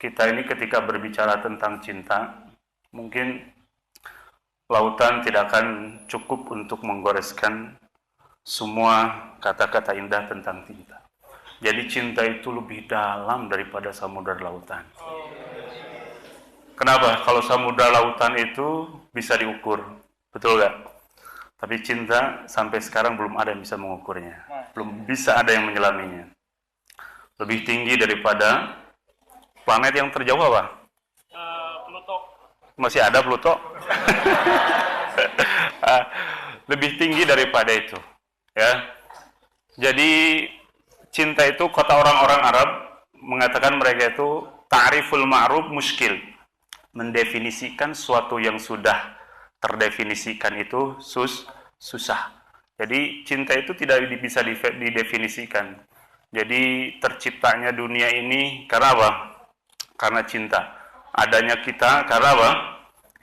kita ini ketika berbicara tentang cinta, mungkin lautan tidak akan cukup untuk menggoreskan semua kata-kata indah tentang cinta. Jadi cinta itu lebih dalam daripada samudra lautan. Kenapa? Kalau samudra lautan itu bisa diukur, betul nggak? Tapi cinta sampai sekarang belum ada yang bisa mengukurnya. Belum bisa ada yang menyelaminya. Lebih tinggi daripada planet yang terjauh apa? Pluto. Masih ada Pluto? Lebih tinggi daripada itu. Ya. Jadi cinta itu kata orang-orang Arab mengatakan mereka itu ta'riful ma'ruf muskil. Mendefinisikan suatu yang sudah terdefinisikan itu susah. Jadi cinta itu tidak bisa didefinisikan. Jadi terciptanya dunia ini karena apa? Karena cinta. Adanya kita karena apa?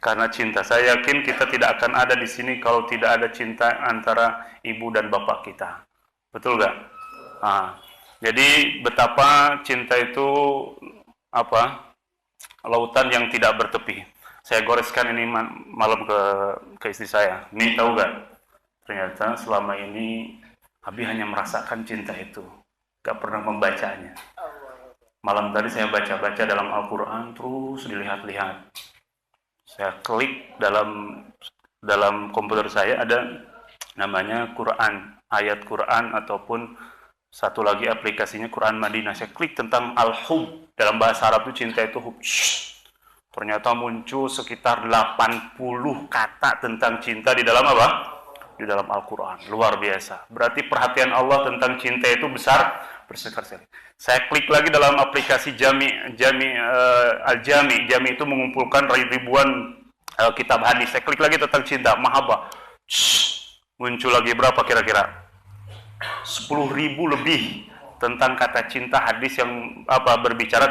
Karena cinta. Saya yakin kita tidak akan ada di sini kalau tidak ada cinta antara ibu dan bapak kita. Betul nggak? Nah, jadi betapa cinta itu apa? Lautan yang tidak bertepi. Saya goreskan ini malam ke istri saya. Ini tahu nggak? Ternyata selama ini Abi hanya merasakan cinta itu, gak pernah membacanya. Malam tadi saya baca-baca dalam Al-Quran, terus dilihat-lihat. Saya klik dalam komputer saya ada namanya Quran, ayat Quran ataupun satu lagi aplikasinya Quran Madinah. Saya klik tentang Al-Hub, dalam bahasa Arab itu cinta itu hub. Ternyata muncul sekitar 80 kata tentang cinta di dalam apa? Di dalam Al-Quran. Luar biasa. Berarti perhatian Allah tentang cinta itu besar sekali. Saya klik lagi dalam aplikasi Al-Jami. Jami itu mengumpulkan ribuan kitab hadis. Saya klik lagi tentang cinta, mahabbah. Muncul lagi berapa kira-kira? 10.000 lebih tentang kata cinta hadis yang berbicara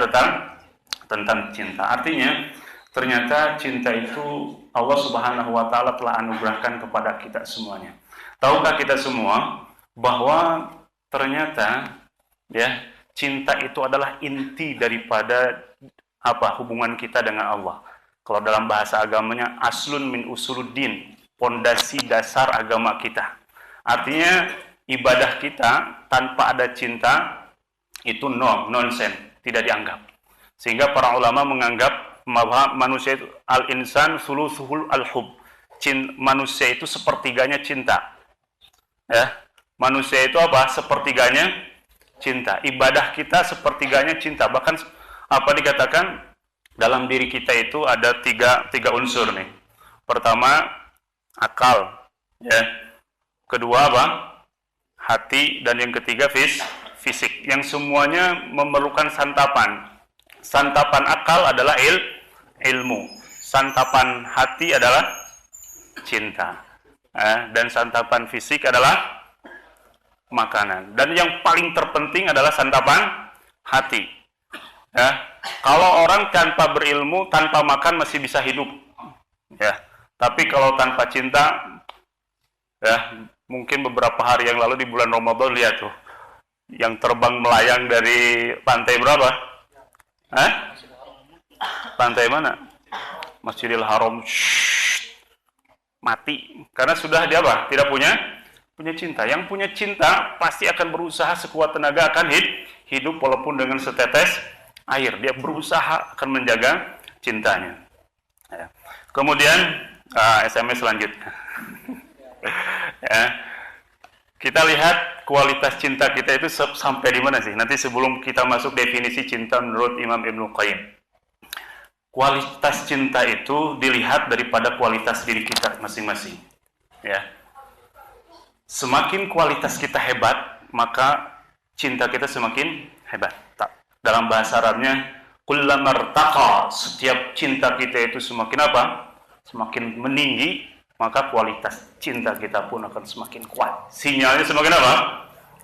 tentang cinta. Artinya ternyata cinta itu Allah Subhanahu wa taala telah anugerahkan kepada kita semuanya. Tahukah kita semua bahwa ternyata ya, cinta itu adalah inti daripada hubungan kita dengan Allah. Kalau dalam bahasa agamanya aslun min usuluddin, pondasi dasar agama kita. Artinya ibadah kita tanpa ada cinta itu nonsen, tidak dianggap. Sehingga para ulama menganggap bahwa manusia itu al-insan sulusuhul al-hub. Manusia itu sepertiganya cinta. Ya. Manusia itu sepertiganya cinta. Ibadah kita sepertiganya cinta. Bahkan dikatakan dalam diri kita itu ada tiga unsur nih. Pertama akal, ya. Kedua hati, dan yang ketiga fisik. Yang semuanya memerlukan santapan. Santapan akal adalah ilmu. Santapan hati adalah cinta. Dan santapan fisik adalah makanan. Dan yang paling terpenting adalah santapan hati. Ya. Kalau orang tanpa berilmu, tanpa makan masih bisa hidup. Ya. Tapi kalau tanpa cinta, ya, mungkin beberapa hari yang lalu di bulan Ramadan lihat tuh, yang terbang melayang dari pantai berapa? Pantai mana? Masjidil Haram. Mati karena sudah dia tidak punya cinta. Yang punya cinta pasti akan berusaha sekuat tenaga akan hidup walaupun dengan setetes air. Dia berusaha akan menjaga cintanya. Ya. Kemudian SMS selanjutnya. Ya. Kita lihat kualitas cinta kita itu sampai di mana sih? Nanti sebelum kita masuk definisi cinta menurut Imam Ibnu Qayyim. Kualitas cinta itu dilihat daripada kualitas diri kita masing-masing. Ya. Semakin kualitas kita hebat, maka cinta kita semakin hebat. Dalam bahasa Arabnya, kullamartaqa, setiap cinta kita itu semakin semakin meninggi, maka kualitas cinta kita pun akan semakin kuat. Sinyalnya semakin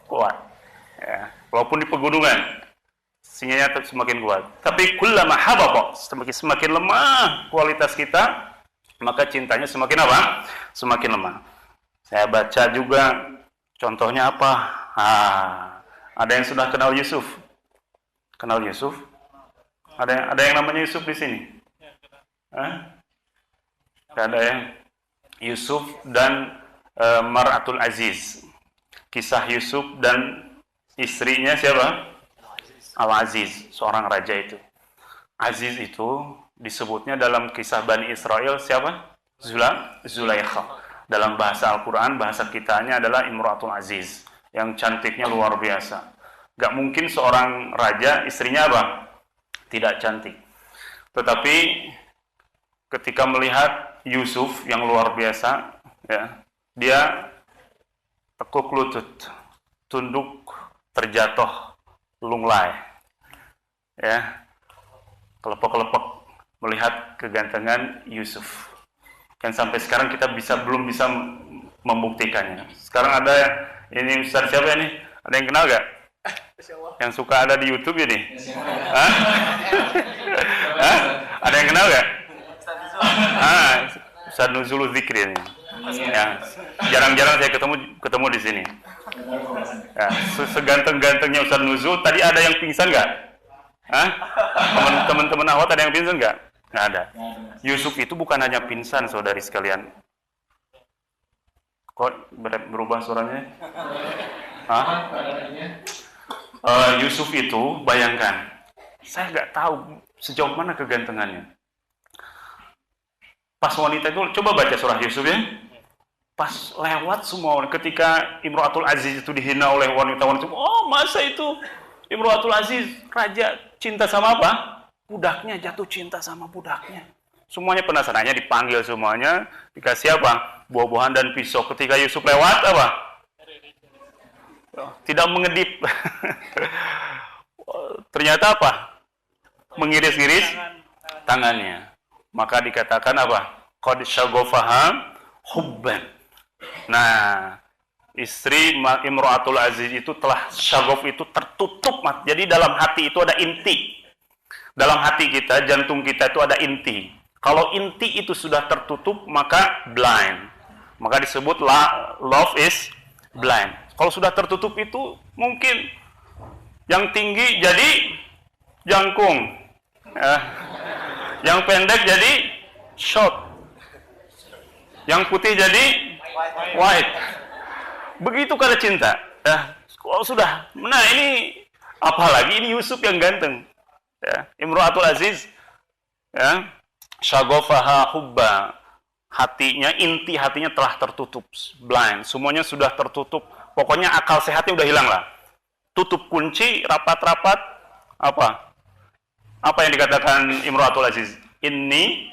kuat. Ya. Walaupun di pegunungan, sinyalnya semakin kuat. Tapi kullama hababa, semakin lemah kualitas kita, maka cintanya semakin semakin lemah. Saya baca juga, contohnya ada yang sudah kenal Yusuf? Kenal Yusuf? Ada yang namanya Yusuf di sini? Hah? Gak ada ya? Yusuf dan Mar'atul Aziz. Kisah Yusuf dan istrinya siapa? Al-Aziz, seorang raja itu. Aziz itu disebutnya dalam kisah Bani Israel siapa? Zulaikha. Dalam bahasa Al-Quran, bahasa kitanya adalah Imratul Aziz, yang cantiknya luar biasa. Gak mungkin seorang raja istrinya apa? Tidak cantik. Tetapi ketika melihat Yusuf yang luar biasa, ya, dia tekuk lutut, tunduk, terjatuh, lunglai, ya, kelepek-kelepek melihat kegantengan Yusuf. Yang sampai sekarang kita belum bisa membuktikannya. Sekarang ada ini Ustaz siapa ini? Ada yang kenal gak? Yang suka ada di YouTube ini? Hah? Hah? Ada yang kenal gak? Ustaz Nuzul Zikri ini. Ya, jarang-jarang saya ketemu di sini. Ya, seganteng-gantengnya Ustaz Nuzul, tadi ada yang pingsan nggak? Hah? Teman-teman Ahwat ada yang pingsan nggak? Nggak ada. Yusuf itu bukan hanya pingsan, saudari sekalian. Kok berubah suaranya? Hah? Yusuf itu, bayangkan, saya nggak tahu sejauh mana kegantengannya. Pas wanita itu, coba baca surah Yusuf ya. Pas lewat semua, ketika Imratul Aziz itu dihina oleh wanita-wanita, oh masa itu Imratul Aziz, raja cinta sama apa? Budaknya, jatuh cinta sama budaknya. Semuanya penasarannya, dipanggil semuanya, dikasih apa? Buah-buahan dan pisau. Ketika Yusuf lewat, apa? Tidak mengedip. Ternyata apa? Mengiris-iris tangannya. Maka dikatakan apa? Qad syaghafaha hubban. Nah, istri Imratul Aziz itu telah syaghof itu tertutup. Jadi dalam hati itu ada inti. Dalam hati kita, jantung kita itu ada inti. Kalau inti itu sudah tertutup, maka blind. Maka disebut love is blind. Kalau sudah tertutup itu mungkin yang tinggi jadi jangkung, yang pendek jadi short, yang putih jadi white. Begitu karena cinta. Ya, kalau sudah, nah ini apalagi ini Yusuf yang ganteng. Ya, Imratul Aziz, ya, syaghafaha hubba. Hatinya, inti hatinya telah tertutup, blind. Semuanya sudah tertutup. Pokoknya akal sehatnya udah hilang lah. Tutup kunci, rapat-rapat. Apa? Apa yang dikatakan Imratul Aziz? Ini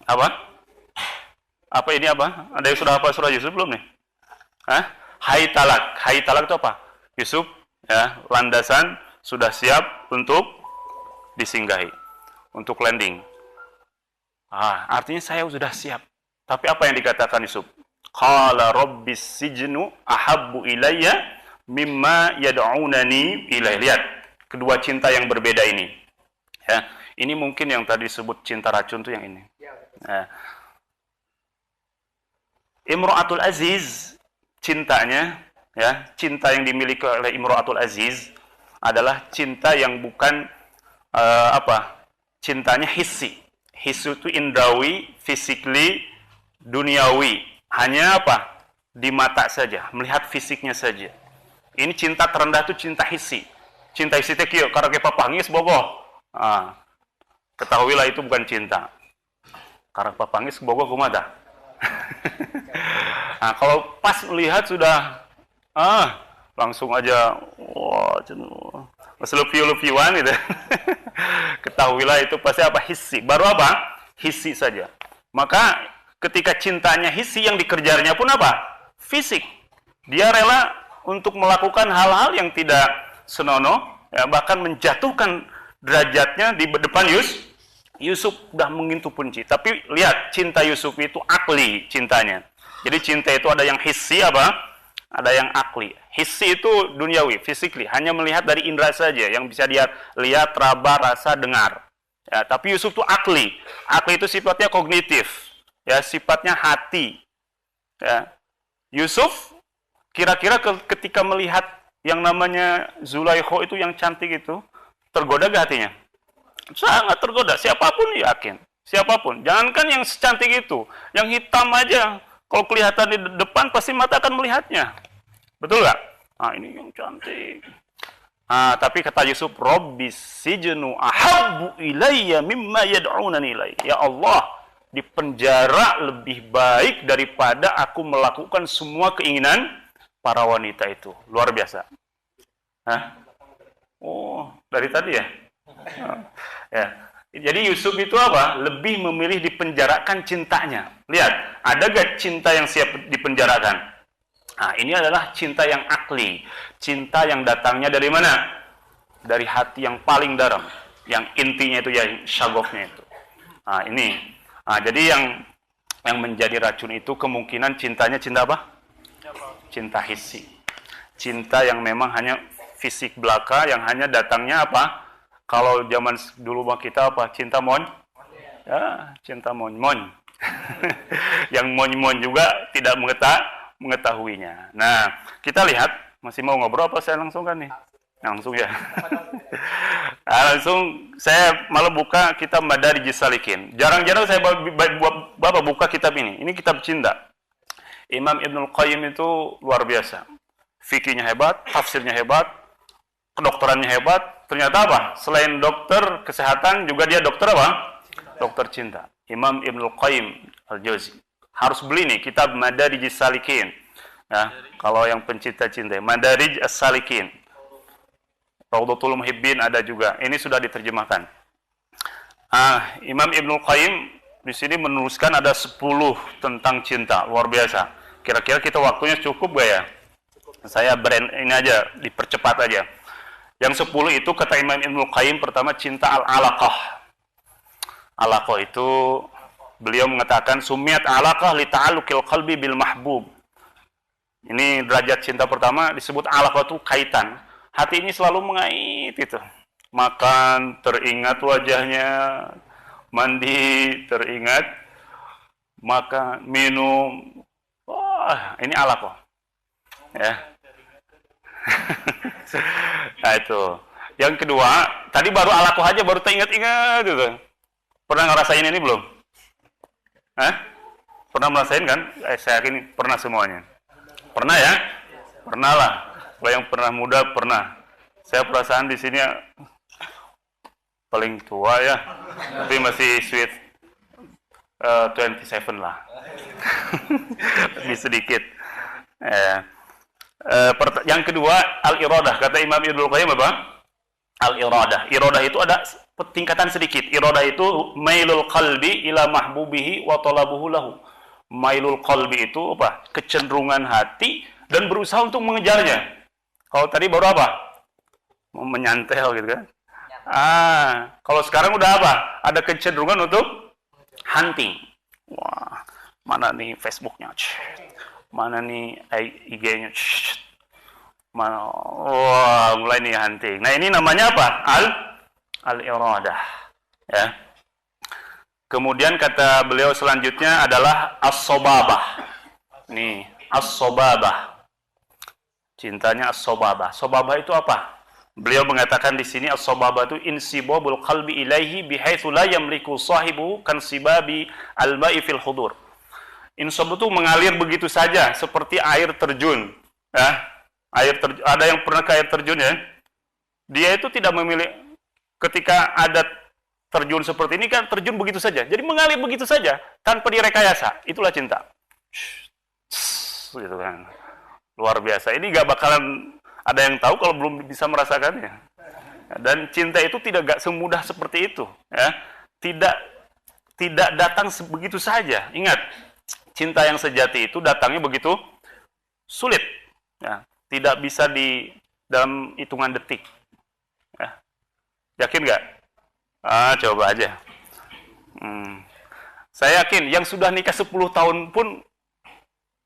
apa? Apa ini apa? Ada yang sudah hafal surah Yusuf belum nih? Hah? Hai talak. Hai talak itu apa? Yusuf, ya, landasan sudah siap untuk disinggahi, untuk landing. Artinya saya sudah siap. Tapi apa yang dikatakan Yusuf? Qala rabbis sijnu ahabbu ilayya mimma yad'unani ilaihi. Lihat, kedua cinta yang berbeda ini. Ya, ini mungkin yang tadi disebut cinta racun tuh yang ini. Ya. Imratul Aziz, cintanya, ya, cinta yang dimiliki oleh Imratul Aziz adalah cinta yang bukan cintanya hissi. Hissi itu indrawi, physically, duniawi. Hanya apa? Di mata saja, melihat fisiknya saja. Ini cinta terendah itu cinta hissi. Cinta hissi itu karena kita pangis bogoh. Ketahuilah itu bukan cinta. Karena papangis bogoh kumada. Nah, kalau pas melihat sudah langsung aja wah, selupi-lupiwan gitu. Ketahuilah itu pasti apa? Hissi. Baru apa? Hissi saja. Maka ketika cintanya hissi, yang dikerjarnya pun apa? Fisik. Dia rela untuk melakukan hal-hal yang tidak senonoh, ya, bahkan menjatuhkan derajatnya di depan Yusuf sudah mengintu kunci. Tapi lihat, cinta Yusuf itu akli cintanya. Jadi cinta itu ada yang hissi apa? Ada yang akli. Hissi itu duniawi, physically, hanya melihat dari indera saja, yang bisa dia lihat, raba, rasa, dengar. Ya, tapi Yusuf itu akli. Akli itu sifatnya kognitif, ya, sifatnya hati. Ya. Yusuf kira-kira ketika melihat yang namanya Zulaikha itu yang cantik itu, tergoda gak hatinya? Sangat tergoda. Siapapun yakin. Siapapun. Jangankan yang secantik itu. Yang hitam aja. Kalau kelihatan di depan, pasti mata akan melihatnya. Betul nggak? Nah, ini yang cantik. Nah, tapi kata Yusuf, Rabbis sijnu ahabbu ilayya mimma yad'unani ilai. Ya Allah, di penjara lebih baik daripada aku melakukan semua keinginan para wanita itu. Luar biasa. Hah? Oh, dari tadi ya? Ya. Jadi Yusuf itu apa? Lebih memilih dipenjarakan cintanya. Lihat, ada gak cinta yang siap dipenjarakan? Nah, ini adalah cinta yang akli. Cinta yang datangnya dari mana? Dari hati yang paling dalam. Yang intinya itu ya, syagofnya itu. Nah, ini. Nah, jadi yang menjadi racun itu kemungkinan cintanya cinta apa? Cinta hissi. Cinta yang memang hanya fisik belaka, yang hanya datangnya apa? Kalau zaman dulu mah kita apa? Cinta mon? Ya, cinta mon-mon. Yang mon-mon juga tidak mengetahuinya. Nah, kita lihat, masih mau ngobrol apa saya langsung kan nih? Langsung ya. Langsung saya malah buka kitab Madarijus Salikin. Jarang-jarang saya Bapak buka kitab ini. Ini kitab cinta. Imam Ibnul Qayyim itu luar biasa. Fikihnya hebat, tafsirnya hebat, kedokterannya hebat. Ternyata apa? Selain dokter kesehatan, juga dia dokter apa? Dokter cinta. Imam Ibnul Qayyim Al-Jauzi. Harus beli nih kitab Madarijus Salikin. Ya, kalau yang pencinta cinta, Madarij As-Salikin. Raudhatul Muhibbin ada juga. Ini sudah diterjemahkan. Imam Ibnul Qayyim di sini menuliskan ada 10 tentang cinta. Luar biasa. Kira-kira kita waktunya cukup gak ya? Saya ini aja, dipercepat aja. Yang 10 itu kata Imam Ibnul Qayyim, pertama cinta al-alaqah. Alaqah itu beliau mengatakan sumiat alaqah li ta'alluqil qalbi bil mahbub. Ini derajat cinta pertama, disebut alaqah itu kaitan. Hati ini selalu mengait itu. Makan teringat wajahnya, mandi teringat, makan, minum. Wah, ini alaqah. Ya. Nah itu. Yang kedua, tadi baru alaqah aja baru teringat-ingat gitu. Pernah ngerasain ini belum? Hah? Pernah merasain kan? Saya yakin pernah semuanya. Pernah ya? Pernah lah. Kalau yang pernah muda pernah. Saya perasaan di sini paling tua ya, tapi masih sweet 27 lah. Lebih sedikit. Yang kedua al-iradah. Kata Imam Ibnul Qayyim apa? Al-iradah. Iradah itu ada tingkatan sedikit. Iradah itu mailul qalbi ila mahbubihi wa talabuhu lahu. Mailul qalbi itu apa? Kecenderungan hati dan berusaha untuk mengejarnya. Kalau tadi baru apa? Menyantel gitu kan. Kalau sekarang udah apa? Ada kecenderungan untuk hunting. Wah, mana nih Facebooknya? Mana nih IG-nya? Mana? Wah, mulai nih hunting. Nah, ini namanya apa? Al-iradah. Ya. Kemudian kata beliau selanjutnya adalah as-sobabah. Nih, as-sobabah. Cintanya as-sobabah. Sobabah itu apa? Beliau mengatakan di sini as-sobabah itu insibabul qalbi ilaihi bihaitsu la yamliku sahibu kan sibabi al-ma'i fil hudur. Insab itu mengalir begitu saja seperti air terjun. Ya. Ada yang pernah ke air terjun ya? Dia itu tidak memilih ketika ada terjun seperti ini kan terjun begitu saja. Jadi mengalir begitu saja tanpa direkayasa. Itulah cinta. Gitu kan. Luar biasa. Ini gak bakalan ada yang tahu kalau belum bisa merasakannya. Dan cinta itu gak semudah seperti itu. Ya. Tidak datang begitu saja. Ingat, cinta yang sejati itu datangnya begitu sulit. Ya. Tidak bisa di dalam hitungan detik. Ya. Yakin gak? Coba aja. Saya yakin yang sudah nikah 10 tahun pun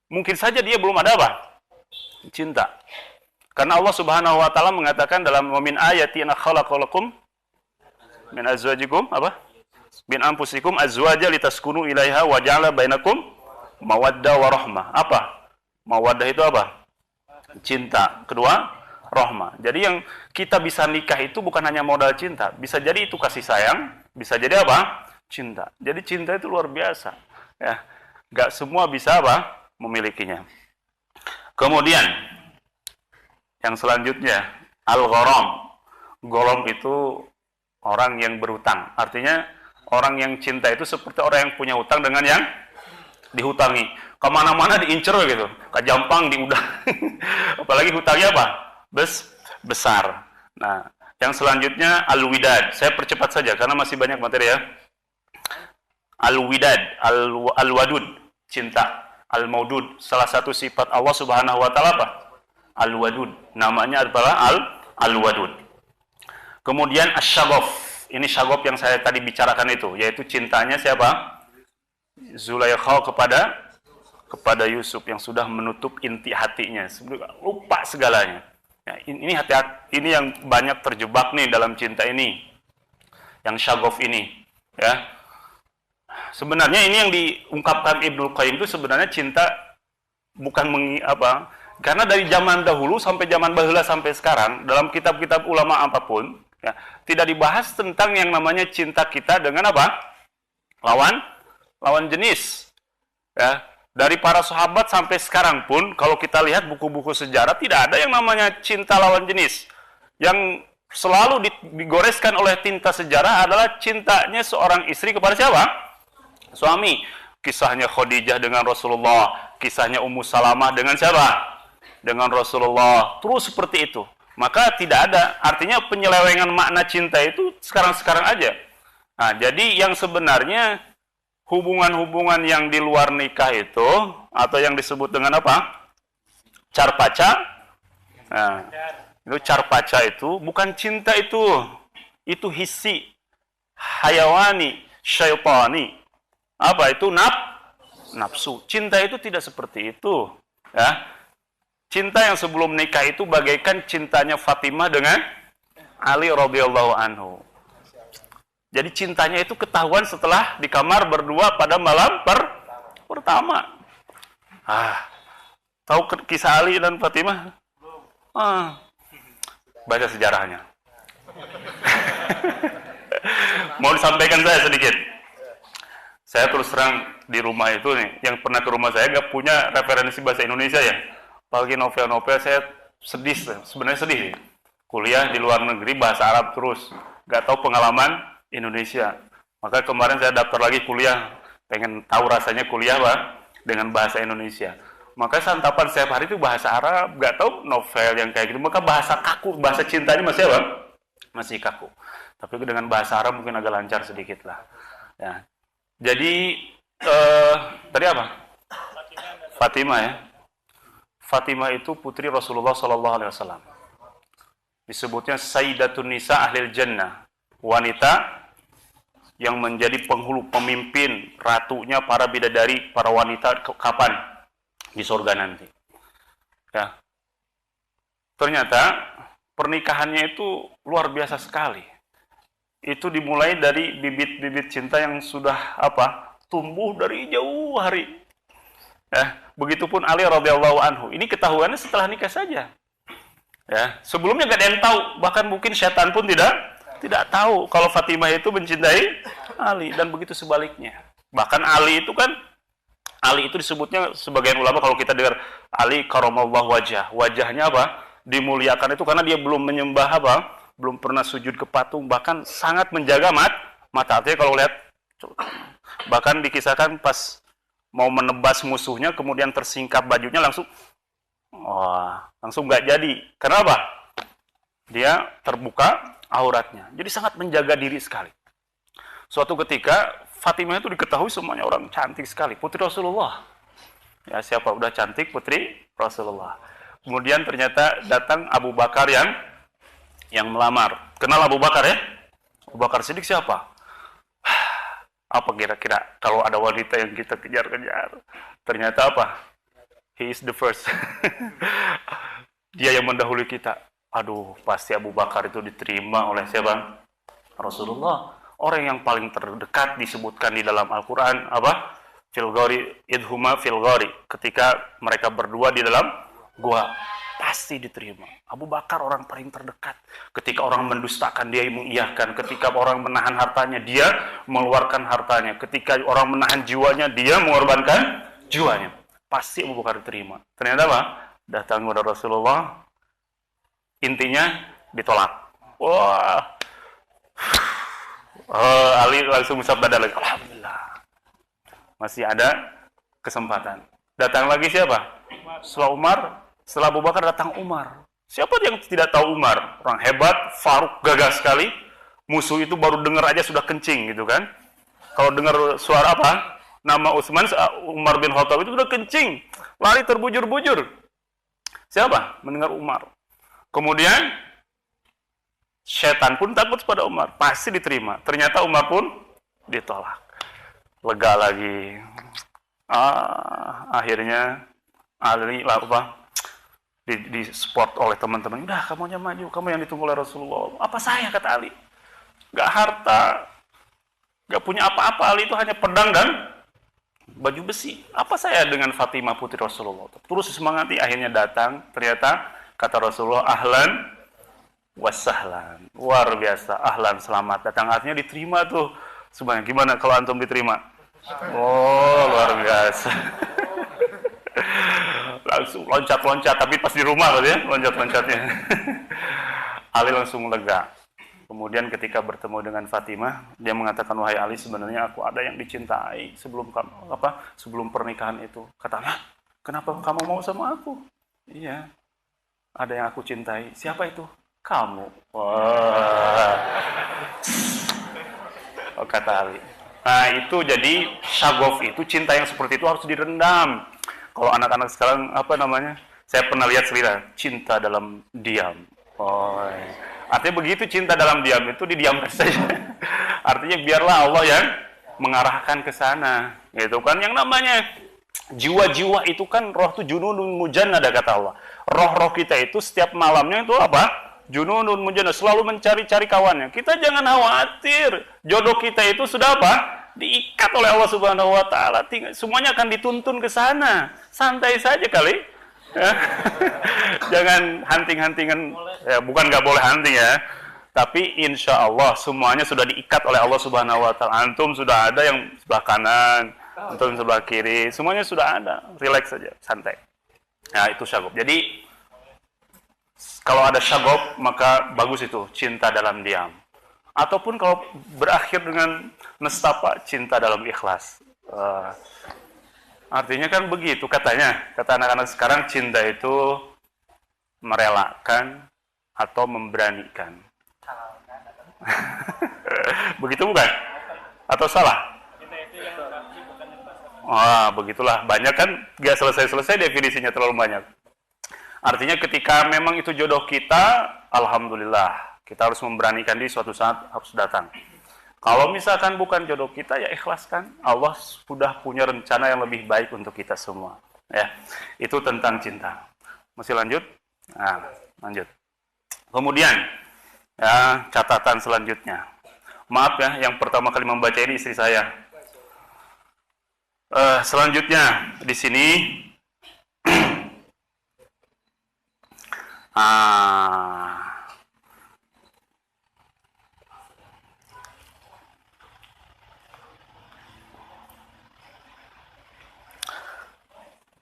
mungkin saja dia belum ada apa? Cinta. Karena Allah Subhanahu wa taala mengatakan dalam wa min ayati an khalaqalakum min azwajikum apa? Min anfusikum azwaja litaskunu ilaiha wa ja'ala bainakum mawaddah wa rahmah. Apa? Mawaddah itu apa? Cinta. Kedua, rahmah. Jadi yang kita bisa nikah itu bukan hanya modal cinta, bisa jadi itu kasih sayang, bisa jadi apa? Cinta. Jadi cinta itu luar biasa. Ya, nggak semua bisa apa? Memilikinya. Kemudian yang selanjutnya al-gharam. Gharam itu orang yang berhutang. Artinya orang yang cinta itu seperti orang yang punya hutang dengan yang dihutangi. Kemana-mana diincer gitu. Kajampang diudang. Apalagi hutangnya apa? Besar. Nah, yang selanjutnya al-widad. Saya percepat saja karena masih banyak materi ya. Al-widad, al-wadud, cinta. Al-maudud, salah satu sifat Allah Subhanahu wa taala apa? Al-wadud. Namanya adalah al-wadud. Kemudian asy-syaghaf. Ini syaghaf yang saya tadi bicarakan itu, yaitu cintanya siapa? Zulaikha kepada Yusuf yang sudah menutup inti hatinya, lupa segalanya. Ya, ini hati-hati, ini yang banyak terjebak nih dalam cinta ini, yang syaghaf ini. Ya, sebenarnya ini yang diungkapkan Ibnu Qayyim itu sebenarnya cinta bukan karena dari zaman dahulu sampai zaman baheula sampai sekarang dalam kitab-kitab ulama apapun, ya, tidak dibahas tentang yang namanya cinta kita dengan apa? Lawan jenis. Ya, dari para sahabat sampai sekarang pun kalau kita lihat buku-buku sejarah tidak ada yang namanya cinta lawan jenis. Yang selalu digoreskan oleh tinta sejarah adalah cintanya seorang istri kepada siapa? Suami. Kisahnya Khadijah dengan Rasulullah, kisahnya Ummu Salamah dengan siapa? Dengan Rasulullah. Terus seperti itu. Maka tidak ada, artinya penyelewengan makna cinta itu sekarang-sekarang aja. Nah, jadi yang sebenarnya hubungan-hubungan yang di luar nikah itu, atau yang disebut dengan apa? Carpaca. Nah, itu carpaca itu bukan cinta itu hissi, hayawani, syaitani. Apa itu? Nafsu. Cinta itu tidak seperti itu. Ya. Cinta yang sebelum nikah itu bagaikan cintanya Fatimah dengan Ali radhiyallahu anhu. Jadi cintanya itu ketahuan setelah di kamar berdua pada malam pertama. Tahu kisah Ali dan Fatimah? Baca sejarahnya. Mau disampaikan saya sedikit. Saya terus terang di rumah itu nih, yang pernah ke rumah saya nggak punya referensi bahasa Indonesia ya. Apalagi novel-novel saya sedih, sebenarnya sedih. Kuliah di luar negeri bahasa Arab terus, nggak tahu pengalaman Indonesia. Maka kemarin saya daftar lagi kuliah, pengen tahu rasanya kuliah dengan bahasa Indonesia. Maka santapan setiap hari itu bahasa Arab, nggak tahu novel yang kayak gitu. Maka bahasa kaku, bahasa cintanya masih apa? Masih kaku. Tapi dengan bahasa Arab mungkin agak lancar sedikit lah. Ya. Jadi tadi apa? Fatimah ya. Fatimah itu putri Rasulullah SAW. Disebutnya Sayyidatun Nisa Ahlil Jannah, wanita yang menjadi penghulu, pemimpin, ratunya para bidadari, para wanita kapan? Di surga nanti. Ya. Ternyata pernikahannya itu luar biasa sekali. Itu dimulai dari bibit-bibit cinta yang sudah tumbuh dari jauh hari. Ya, begitupun Ali radhiyallahu anhu. Ini ketahuannya setelah nikah saja. Ya, sebelumnya gak ada yang tahu, bahkan mungkin syaitan pun tidak tahu kalau Fatimah itu mencintai Ali, dan begitu sebaliknya. Bahkan Ali itu disebutnya sebagian ulama kalau kita dengar Ali karamallahu wajahnya dimuliakan itu karena dia belum menyembah belum pernah sujud ke patung, bahkan sangat menjaga mata. Artinya kalau lihat, bahkan dikisahkan pas mau menebas musuhnya, kemudian tersingkap bajunya langsung nggak jadi. Kenapa? Dia terbuka auratnya. Jadi sangat menjaga diri sekali. Suatu ketika Fatimah itu diketahui semuanya orang cantik sekali, putri Rasulullah. Ya, siapa udah cantik putri Rasulullah. Kemudian ternyata datang Abu Bakar yang melamar. Kenal Abu Bakar ya? Abu Bakar Siddiq siapa? Apa kira-kira kalau ada wanita yang kita kejar-kejar? Ternyata apa? He is the first. Dia yang mendahului kita. Aduh, pasti Abu Bakar itu diterima oleh siapa? Rasulullah. Orang yang paling terdekat disebutkan di dalam Al-Quran Fil ghari idhuma fil ghari. Ketika mereka berdua di dalam gua. pasti diterima. Abu Bakar orang paling terdekat. Ketika orang mendustakan, dia mengiyakan. Ketika orang menahan hartanya, dia mengeluarkan hartanya. Ketika orang menahan jiwanya, dia mengorbankan jiwanya. Pasti Abu Bakar diterima. Ternyata apa? Datang kepada Rasulullah, intinya ditolak. Wah, Ali langsung bersabda lagi, alhamdulillah, masih ada kesempatan. Datang lagi siapa? Setelah Umar, setelah Abu Bakar datang Umar. Siapa yang tidak tahu Umar? Orang hebat, Faruk, gagah sekali. Musuh itu baru dengar aja sudah kencing gitu kan. Kalau dengar suara apa? Nama Utsman, Umar bin Khattab itu sudah kencing. Lari terbujur-bujur. Siapa? Mendengar Umar. Kemudian setan pun takut pada Umar. Pasti diterima. Ternyata Umar pun ditolak. Lega lagi. Akhirnya Ali apa? Di support oleh teman-teman. Udah, kamu aja maju. Kamu yang ditunggu oleh Rasulullah. Apa saya, kata Ali? Gak harta. Gak punya apa-apa. Ali itu hanya pedang dan baju besi. Apa saya dengan Fatimah putri Rasulullah? Terus semangati, akhirnya datang. Ternyata kata Rasulullah, ahlan wasahlan. Luar biasa. Ahlan, selamat datang. Artinya diterima tuh. Sebenarnya gimana kalau antum diterima? Oh, luar biasa. Langsung loncat-loncat, tapi pas di rumah ya, loncat-loncatnya. Ali langsung lega. Kemudian ketika bertemu dengan Fatimah, dia mengatakan, wahai Ali, sebenarnya aku ada yang dicintai sebelum pernikahan itu. Katanya, kenapa kamu mau sama aku? Iya, ada yang aku cintai. Siapa itu? Kamu. Wah. Oh, kata Ali. Nah, itu jadi syagof itu, cinta yang seperti itu harus direndam. Kalau anak-anak sekarang, apa namanya? Saya pernah lihat cerita, cinta dalam diam. Oh, artinya begitu, cinta dalam diam itu didiamkan saja. Artinya biarlah Allah yang mengarahkan ke sana. Gitu kan, yang namanya jiwa-jiwa itu kan, roh itu jununun mujannada, kata Allah. Roh-roh kita itu setiap malamnya itu apa? Jununun mujannada, selalu mencari-cari kawannya. Kita jangan khawatir. Jodoh kita itu sudah apa? Diikat oleh Allah Subhanahu wa taala. Semuanya akan dituntun ke sana. Santai saja kali. Ya. Jangan hunting-huntingan. Ya, bukan nggak boleh hunting ya. Tapi insya Allah semuanya sudah diikat oleh Allah Subhanahu wa taala. Antum sudah ada yang sebelah kanan, antum sebelah kiri, semuanya sudah ada. Relax saja, santai. Nah, itu syagop. Jadi kalau ada syagop, maka bagus itu, cinta dalam diam. Ataupun kalau berakhir dengan nestapa, cinta dalam ikhlas. Artinya kan begitu katanya. Kata anak-anak sekarang, cinta itu merelakan atau memberanikan. Begitu bukan? Atau salah? Wah, begitulah. Banyak kan, gak selesai-selesai definisinya, terlalu banyak. Artinya ketika memang itu jodoh kita, alhamdulillah. Kita harus memberanikan diri, suatu saat harus datang. Kalau misalkan bukan jodoh kita, ya ikhlaskan. Allah sudah punya rencana yang lebih baik untuk kita semua. Ya, itu tentang cinta. Masih lanjut? Nah, lanjut. Kemudian, ya, catatan selanjutnya. Maaf ya, yang pertama kali membaca ini istri saya. Selanjutnya, di sini.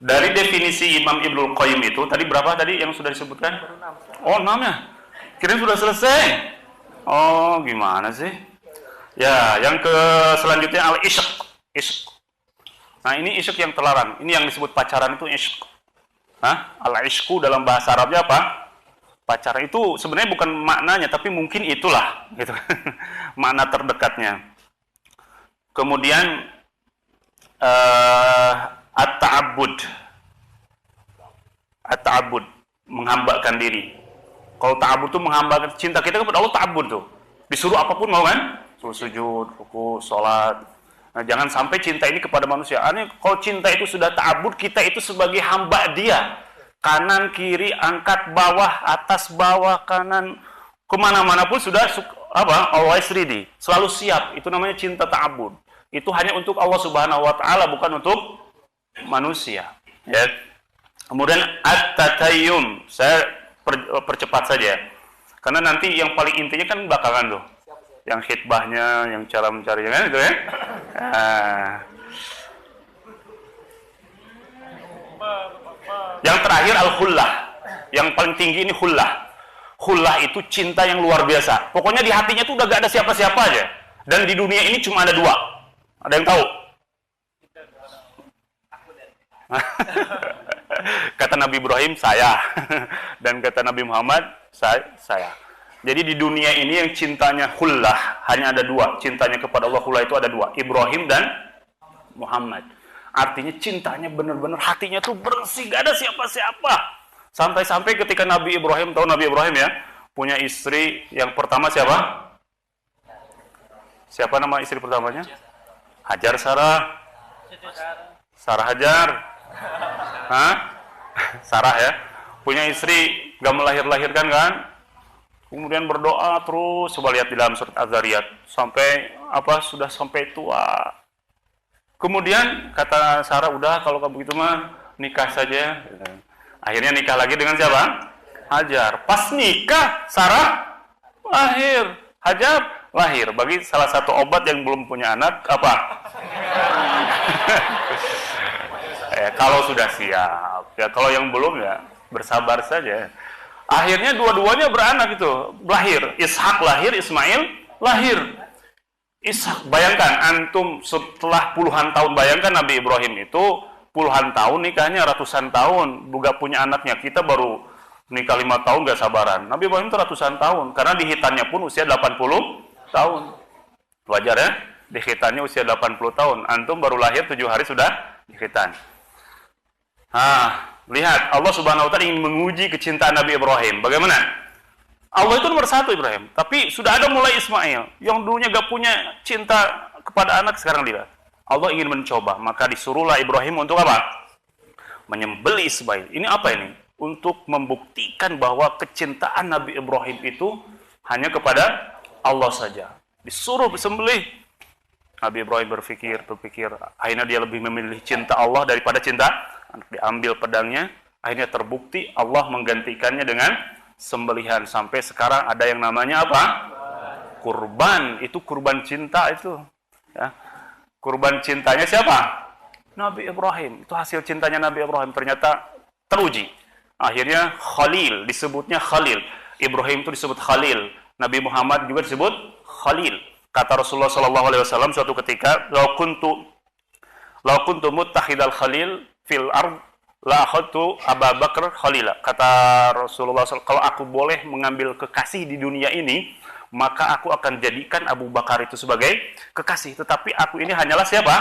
Dari definisi Imam Ibnul Qayyim itu, tadi berapa tadi yang sudah disebutkan? Oh, 6 ya? Kirain sudah selesai. Oh, gimana sih? Ya, yang selanjutnya al-ishq. Ishq. Nah, ini ishq yang terlarang. Ini yang disebut pacaran itu ishq. Al-ishqu dalam bahasa Arabnya apa? Pacaran itu sebenarnya bukan maknanya, tapi mungkin itulah, gitu. Makna terdekatnya. Kemudian at-ta'abbud, menghambakan diri. Kalau ta'abbud itu menghambakan cinta kita kepada Allah, ta'abbud tuh. Disuruh apapun mau kan? Suruh sujud, ruku, sholat. Nah, jangan sampai cinta ini kepada manusia. Artinya kalau cinta itu sudah ta'abbud, kita itu sebagai hamba dia. Kanan, kiri, angkat, bawah, atas, bawah, kanan, kemana-mana pun sudah always ready, selalu siap. Itu namanya cinta ta'abbud. Itu hanya untuk Allah Subhanahu wa taala, bukan untuk manusia. Ya. Kemudian at-tatayyum, saya percepat saja. Karena nanti yang paling intinya kan belakangan tuh. Yang khitbahnya, yang cara mencarinya kan itu ya. Yang terakhir al-khullah. Yang paling tinggi ini khullah. Khullah itu cinta yang luar biasa. Pokoknya di hatinya tuh udah gak ada siapa-siapa aja. Dan di dunia ini cuma ada dua. Ada yang tahu? Kata Nabi Ibrahim, saya. Dan kata Nabi Muhammad, saya. Jadi di dunia ini yang cintanya khullah hanya ada dua. Cintanya kepada Allah khullah itu ada dua. Ibrahim dan Muhammad. Artinya cintanya benar-benar hatinya tuh bersih, gak ada siapa-siapa. Sampai-sampai ketika Nabi Ibrahim, tahu Nabi Ibrahim ya, punya istri yang pertama siapa? Siapa nama istri pertamanya? Hajar Sarah. Sarah Hajar. Hah? Sarah ya. Punya istri gak melahir-lahirkan kan? Kemudian berdoa terus, coba lihat di dalam surat Az-Zariyat. Sampai sudah sampai tua. Kemudian kata Sarah, udah kalau kamu begitu mah nikah saja. Akhirnya nikah lagi dengan siapa? Hajar. Pas nikah, Sarah lahir. Hajar lahir. Bagi salah satu obat yang belum punya anak, apa? Kalau sudah siap. Ya, kalau yang belum ya bersabar saja. Akhirnya dua-duanya beranak itu. Lahir. Ishak lahir, Ismail lahir. Ishak, bayangkan antum setelah puluhan tahun, bayangkan Nabi Ibrahim itu puluhan tahun nikahnya, ratusan tahun juga punya anaknya. Kita baru nikah 5 tahun gak sabaran. Nabi Ibrahim itu ratusan tahun karena dihitannya pun usia 80 tahun. Wajar ya, dihitannya usia 80 tahun. Antum baru lahir 7 hari sudah dihitan. Lihat, Allah Subhanahu wa taala ingin menguji kecintaan Nabi Ibrahim. Bagaimana? Allah itu nomor 1 Ibrahim, tapi sudah ada mulai Ismail yang dulunya gak punya cinta kepada anak, sekarang lihat. Allah ingin mencoba, maka disuruhlah Ibrahim untuk apa? Menyembelih Ismail. Ini apa ini? Untuk membuktikan bahwa kecintaan Nabi Ibrahim itu hanya kepada Allah saja. Disuruh disembelih. Nabi Ibrahim berpikir, akhirnya dia lebih memilih cinta Allah daripada cinta anak. Diambil pedangnya, akhirnya terbukti Allah menggantikannya dengan sembelihan. Sampai sekarang ada yang namanya apa? Kurban. Itu kurban cinta itu. Ya. Kurban cintanya siapa? Nabi Ibrahim. Itu hasil cintanya Nabi Ibrahim. Ternyata teruji. Akhirnya Khalil. Disebutnya Khalil. Ibrahim itu disebut Khalil. Nabi Muhammad juga disebut Khalil. Kata Rasulullah SAW suatu ketika, "Lau kuntu muttakhidal Khalil fil ard la akhadtu Abu Bakar Khalila." Kata Rasulullah SAW, kalau aku boleh mengambil kekasih di dunia ini, maka aku akan jadikan Abu Bakar itu sebagai kekasih. Tetapi aku ini hanyalah siapa?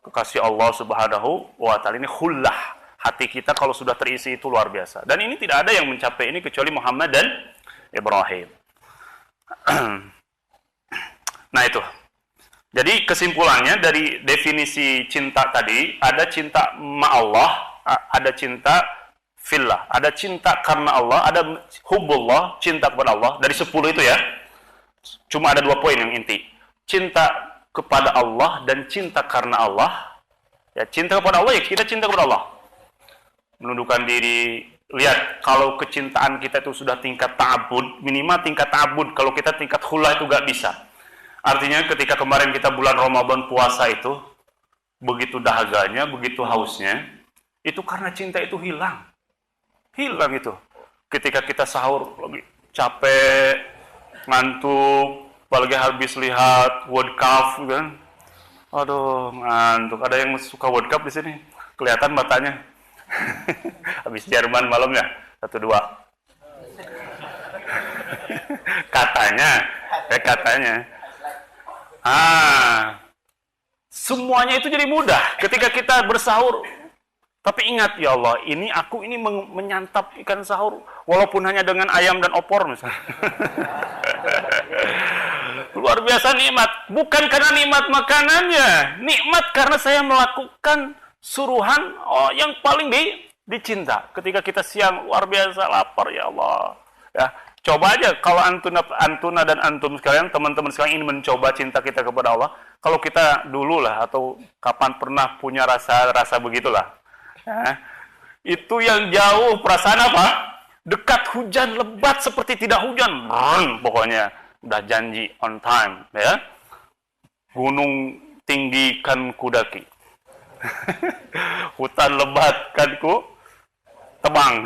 Kekasih Allah Subhanahu wa taala. Ini khullah. Hati kita kalau sudah terisi itu luar biasa. Dan ini tidak ada yang mencapai ini kecuali Muhammad dan Ibrahim. Nah itu. Jadi kesimpulannya dari definisi cinta tadi, ada cinta ma'allah, ada cinta fillah, ada cinta karena Allah, ada hubbullah, cinta kepada Allah. Dari 10 itu ya, cuma ada 2 poin yang inti. Cinta kepada Allah dan cinta karena Allah. Ya, cinta kepada Allah ya kita cinta kepada Allah. Menundukkan diri. Lihat, kalau kecintaan kita itu sudah tingkat ta'abud, minimal tingkat ta'abud. Kalau kita tingkat khullah itu gak bisa. Artinya ketika kemarin kita bulan Ramadan puasa itu, begitu dahaganya, begitu hausnya, itu karena cinta itu hilang. Hilang itu. Ketika kita sahur, lagi capek, ngantuk, apalagi habis lihat World Cup, kan? Aduh, ngantuk. Ada yang suka World Cup di sini? Kelihatan matanya. Habis Jerman malamnya, 1-2. Katanya. Semuanya itu jadi mudah ketika kita bersahur. Tapi ingat ya Allah, aku ini menyantap ikan sahur walaupun hanya dengan ayam dan opor misalnya. Luar biasa nikmat, bukan karena nikmat makanannya, nikmat karena saya melakukan suruhan yang paling dicinta. Ketika kita siang luar biasa lapar ya Allah. Ya, coba aja kalau antuna dan antum sekalian, teman-teman sekalian ingin mencoba cinta kita kepada Allah. Kalau kita dulu lah atau kapan pernah punya rasa begitulah. Ya, Itu yang jauh, perasaan apa? Dekat hujan lebat seperti tidak hujan. Pokoknya udah janji on time, ya. Gunung tinggi kan kudaki. Hutan lebat kan ku tebang.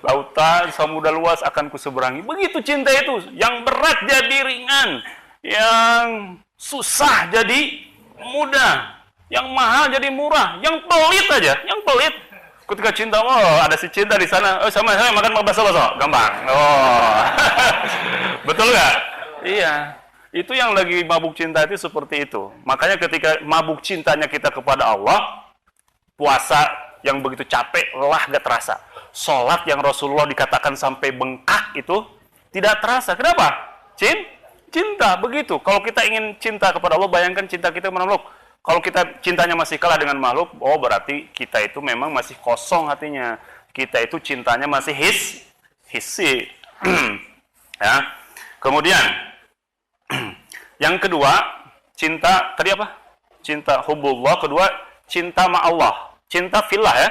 Lautan samudra luas akan ku seberangi. Begitu cinta itu, yang berat jadi ringan, yang susah jadi mudah, yang mahal jadi murah, yang pelit aja, yang pelit. Ketika cinta, oh ada si cinta di sana, oh sama saya makan bakso, gampang. Oh, betul nggak? Iya. Itu yang lagi mabuk cinta itu seperti itu. Makanya ketika mabuk cintanya kita kepada Allah, puasa yang begitu capek, lelah gak terasa. Sholat yang Rasulullah dikatakan sampai bengkak itu tidak terasa. Kenapa? Cinta, begitu. Kalau kita ingin cinta kepada Allah, bayangkan cinta kita kepada makhluk. Kalau kita cintanya masih kalah dengan makhluk, oh berarti kita itu memang masih kosong hatinya. Kita itu cintanya masih hissi. Ya. Kemudian yang kedua, cinta tadi apa? Cinta hubullah. Kedua, cinta ma Allah. Cinta fillah ya.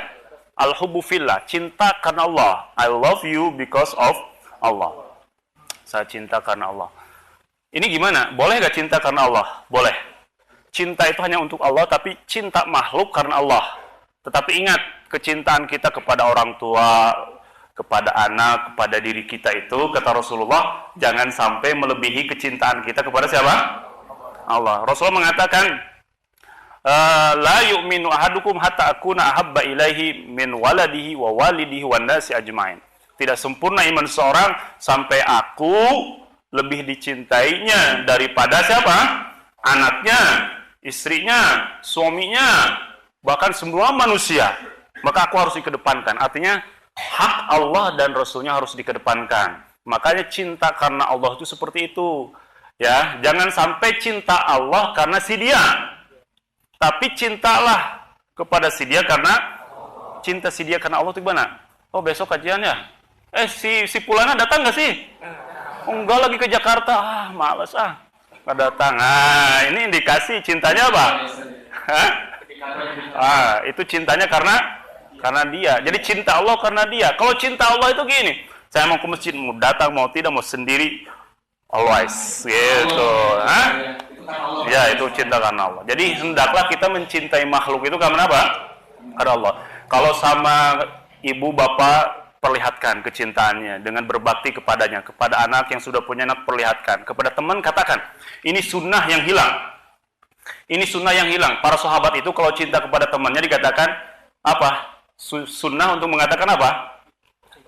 Al-hubbu fillah. Cinta karena Allah. I love you because of Allah. Saya cinta karena Allah. Ini gimana? Boleh gak cinta karena Allah? Boleh. Cinta itu hanya untuk Allah, tapi cinta makhluk karena Allah. Tetapi ingat, kecintaan kita kepada orang tua, kepada anak, kepada diri kita itu, kata Rasulullah, jangan sampai melebihi kecintaan kita kepada siapa? Allah. Rasulullah mengatakan, la yu'minu ahadukum hatta akuna ahabba ilaihi min waladihi wa walidihi wan nasi ajmain. Tidak sempurna iman seorang sampai aku lebih dicintainya daripada siapa? Anaknya, istrinya, suaminya, bahkan semua manusia. Maka aku harus dikedepankan. Artinya hak Allah dan Rasulnya harus dikedepankan. Makanya cinta karena Allah itu seperti itu. Ya, jangan sampai cinta Allah karena si dia. Tapi cintalah kepada si dia karena cinta si dia karena Allah itu gimana? Oh besok kajian ya? Si Pulana datang nggak sih? Oh, enggak, lagi ke Jakarta. Males nggak datang. Ini indikasi cintanya apa? Itu cintanya karena dia. Jadi cinta Allah karena dia. Kalau cinta Allah itu gini, saya mau ke masjid, mau datang, mau tidak, mau sendiri, always, gitu. Ya, itu cinta karena Allah. Jadi hendaklah kita mencintai makhluk itu karena apa? Karena Allah. Kalau sama ibu bapak, perlihatkan kecintaannya dengan berbakti kepadanya. Kepada anak yang sudah punya anak, perlihatkan. Kepada teman, katakan. Ini sunnah yang hilang. Ini sunnah yang hilang. Para sahabat itu kalau cinta kepada temannya dikatakan apa? Sunnah untuk mengatakan apa?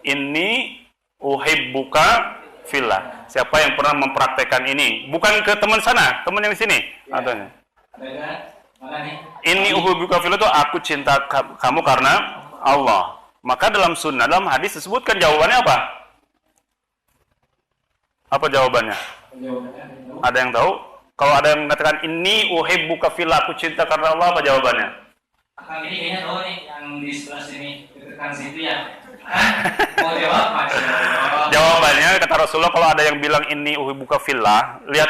Ini uhibbuka fillah. Siapa yang pernah mempraktekkan ini? Bukan ke teman sana, teman yang di sini. Ataunya. Ini uhibbuka fillah itu aku cinta kamu karena Allah. Maka dalam sunnah, dalam hadis disebutkan jawabannya apa? Apa jawabannya? Ada yang tahu? Kalau ada yang mengatakan ini uhibbuka fillah, aku cinta karena Allah, apa jawabannya? Akang ini kayaknya tahu nih yang di sebelah sini, dekat situ ya. Mau jawab Mas? Jawabannya kata Rasulullah, kalau ada yang bilang ini uhibbuka fillah, lihat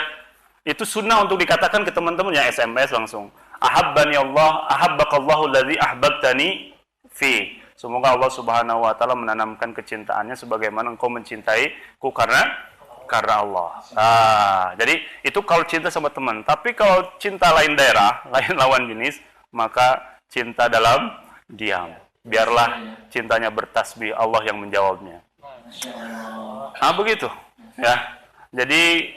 itu sunnah untuk dikatakan ke teman-temannya, SMS langsung. Ahabbani Allah, ahabbakallahu alladzi ahbabtani fi. Semoga Allah Subhanahu wa taala menanamkan kecintaannya sebagaimana engkau mencintaiku karena Allah. Jadi itu kalau cinta sama teman. Tapi kalau cinta lain daerah, lain lawan jenis, maka cinta dalam diam. Biarlah cintanya bertasbih, Allah yang menjawabnya. Begitu. Ya. Jadi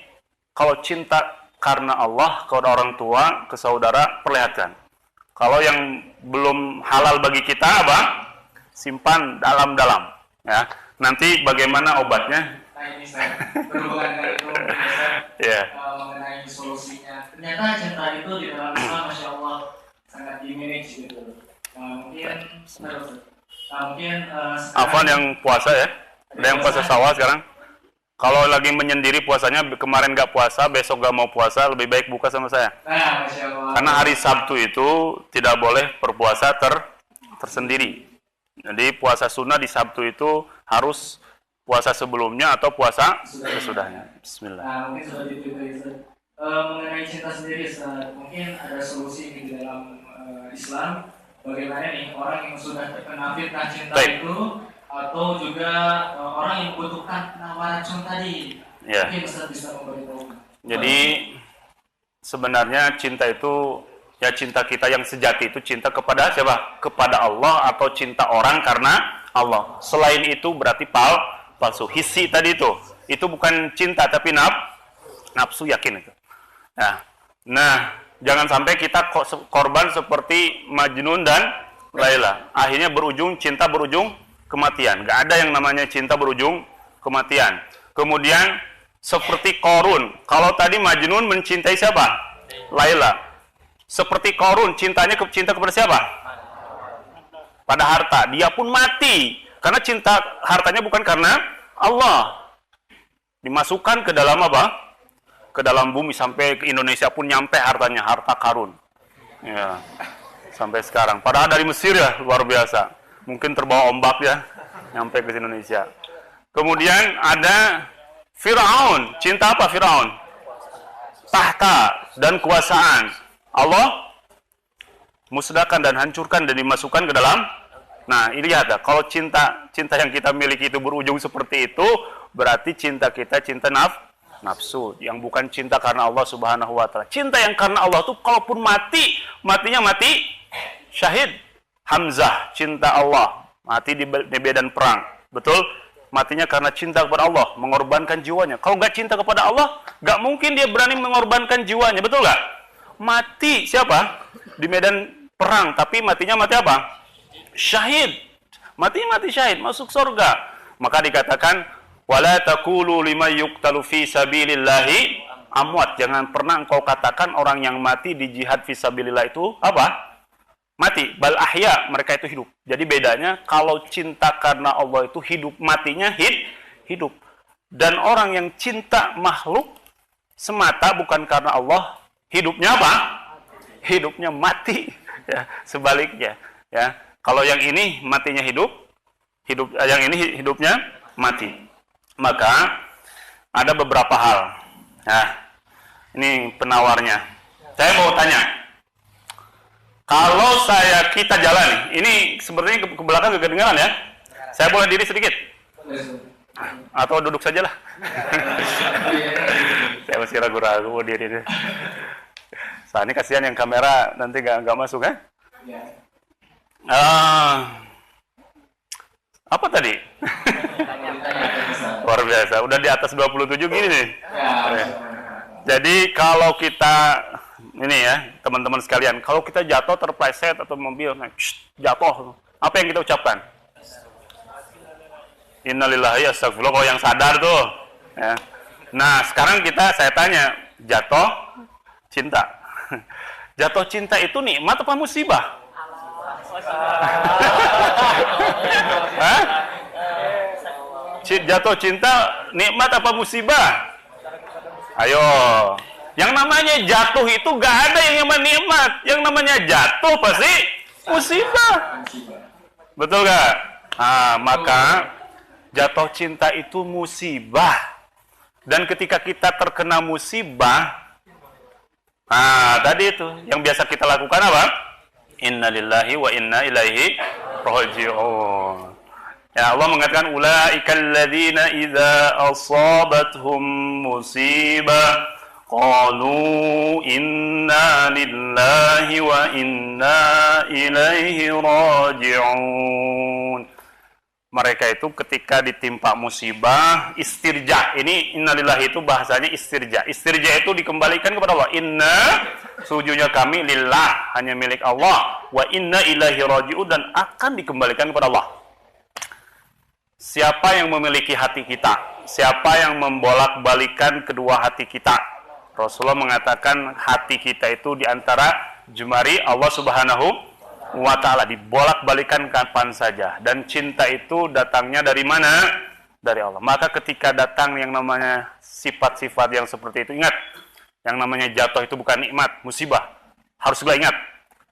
kalau cinta karena Allah, kepada orang tua, ke saudara, perlihatkan. Kalau yang belum halal bagi kita apa? Simpan dalam-dalam, ya. Nanti bagaimana obatnya? Ini saya berhubungan dengan itu, mengenai solusinya. Ternyata cinta itu di dalam Islam, Masya Allah, sangat dimanage gitu. Mungkin Afwan yang puasa ya? Ada yang puasa sawah sekarang? Kalau lagi menyendiri puasanya, kemarin gak puasa, besok gak mau puasa, lebih baik buka sama saya. Masya Allah. Karena hari Sabtu itu tidak boleh berpuasa tersendiri. Jadi puasa sunnah di Sabtu itu harus puasa sebelumnya atau puasa sesudahnya. Bismillah. Mungkin seperti itu mengenai cinta sendiri, mungkin ada solusi di dalam Islam. bagaimana nih orang yang sudah terkena fitnah cinta Baik. itu, atau juga orang yang membutuhkan penawaran racun tadi. Ya. Mungkin Ustaz bisa memberitahu. Jadi sebenarnya cinta itu, ya cinta kita yang sejati itu cinta kepada siapa? Kepada Allah, atau cinta orang karena Allah. Selain itu berarti palsu. Hisi tadi itu bukan cinta tapi nafsu, yakin itu. Nah, jangan sampai kita korban seperti Majnun dan Laila. Akhirnya cinta berujung kematian. Gak ada yang namanya cinta berujung kematian. Kemudian seperti Qarun. Kalau tadi Majnun mencintai siapa? Laila. Seperti Qarun, cinta kepada siapa? Pada harta. Dia pun mati. Karena cinta hartanya bukan karena Allah. Dimasukkan ke dalam apa? Ke dalam bumi, sampai ke Indonesia pun nyampe hartanya, harta Qarun. Ya. Sampai sekarang. Padahal dari Mesir ya, luar biasa. Mungkin terbawa ombak ya, nyampe ke Indonesia. Kemudian ada Firaun. Cinta apa Firaun? Tahta dan kuasaan. Allah musnahkan dan hancurkan dan dimasukkan ke dalam. Nah, ini lihat ya, kalau cinta yang kita miliki itu berujung seperti itu, berarti cinta kita cinta nafsu, yang bukan cinta karena Allah Subhanahu wa taala. Cinta yang karena Allah tuh kalaupun matinya mati syahid. Hamzah cinta Allah, mati di medan perang. Betul? Matinya karena cinta kepada Allah, mengorbankan jiwanya. Kalau nggak cinta kepada Allah, nggak mungkin dia berani mengorbankan jiwanya. Betul nggak? Mati siapa? Di medan perang, tapi matinya mati apa? Syahid. Matinya mati syahid, masuk surga. Maka dikatakan wala taqulu liman yuqtalu fi sabilillahi amwat. Jangan pernah engkau katakan orang yang mati di jihad fi sabilillah itu apa? Mati. Bal ahya, mereka itu hidup. Jadi bedanya kalau cinta karena Allah itu hidup, matinya hidup. Dan orang yang cinta makhluk semata bukan karena Allah, hidupnya apa? Hidupnya mati. Ya, sebaliknya, ya. Kalau yang ini matinya hidup, yang ini hidupnya mati. Maka ada beberapa hal. Nah, ini penawarnya. Saya mau tanya, kalau kita jalan, ini sepertinya ke belakang gak kedengaran ya? Saya boleh diri sedikit? Atau duduk sajalah? Saya masih ragu-ragu mau diri. Soalnya kasihan yang kamera nanti gak masuk kan? Apa tadi? Luar biasa, udah di atas 27 gini nih. Jadi kalau kita, ini ya teman-teman sekalian, kalau kita jatuh terpleset atau mobil jatuh, apa yang kita ucapkan? Innalillahi astagfirullah, kalau yang sadar tuh ya. Nah sekarang saya tanya, jatuh cinta jatuh cinta itu nikmat apa musibah? Hah? Jatuh cinta nikmat apa musibah? Ayo, yang namanya jatuh itu gak ada yang namanya nikmat. Yang namanya jatuh pasti musibah. Betul gak? Nah, maka jatuh cinta itu musibah. Dan ketika kita terkena musibah, tadi itu yang biasa kita lakukan apa? Innalillahi wa inna ilaihi raji'un. Ya, Allah mengatakan ulaikal ladzina idza asabathum musibah qalu inna lillahi wa inna ilaihi raji'un. Mereka itu ketika ditimpa musibah, istirja. Ini innalillahi itu bahasanya istirja. Istirja itu dikembalikan kepada Allah. Inna, sujudnya kami lillah, hanya milik Allah. Wa inna ilaihi raji'un, dan akan dikembalikan kepada Allah. Siapa yang memiliki hati kita? Siapa yang membolak-balikan kedua hati kita? Rasulullah mengatakan hati kita itu diantara jemari Allah Subhanahu wa ta'ala, dibolak-balikan kapan saja. Dan cinta itu datangnya dari mana? Dari Allah. Maka ketika datang yang namanya sifat-sifat yang seperti itu, ingat, yang namanya jatuh itu bukan nikmat, musibah. Harus juga ingat.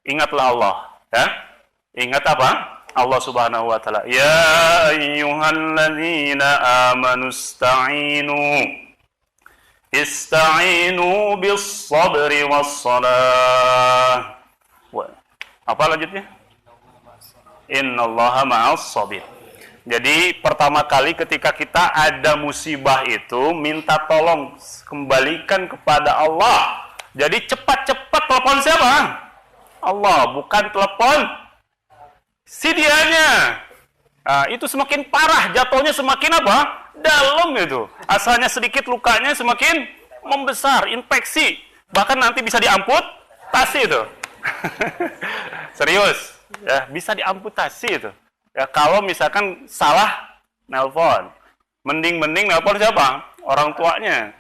Ingatlah Allah. Ya? Ingat apa? Allah Subhanahu wa ta'ala. Ya ayyuhalladzina amanu ista'inu bis sabri was salah. Apa lanjutnya? Innallaha ma'as sabir. Jadi pertama kali ketika kita ada musibah itu, minta tolong kembalikan kepada Allah. Jadi cepat-cepat telepon siapa? Allah, bukan telepon si dianya. Nah, itu semakin parah, jatuhnya semakin apa? Dalam itu. Asalnya sedikit, lukanya semakin membesar, infeksi. Bahkan nanti bisa diamputasi itu. Serius, ya, bisa diamputasi itu. Ya, kalau misalkan salah nelpon, mending nelpon siapa? Orang tuanya.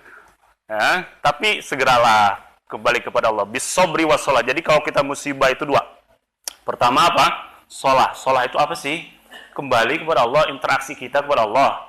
Ya, tapi segeralah kembali kepada Allah. Bisobri wassalah. Jadi kalau kita musibah itu dua. Pertama apa? Sholah. Sholah itu apa sih? Kembali kepada Allah, interaksi kita kepada Allah.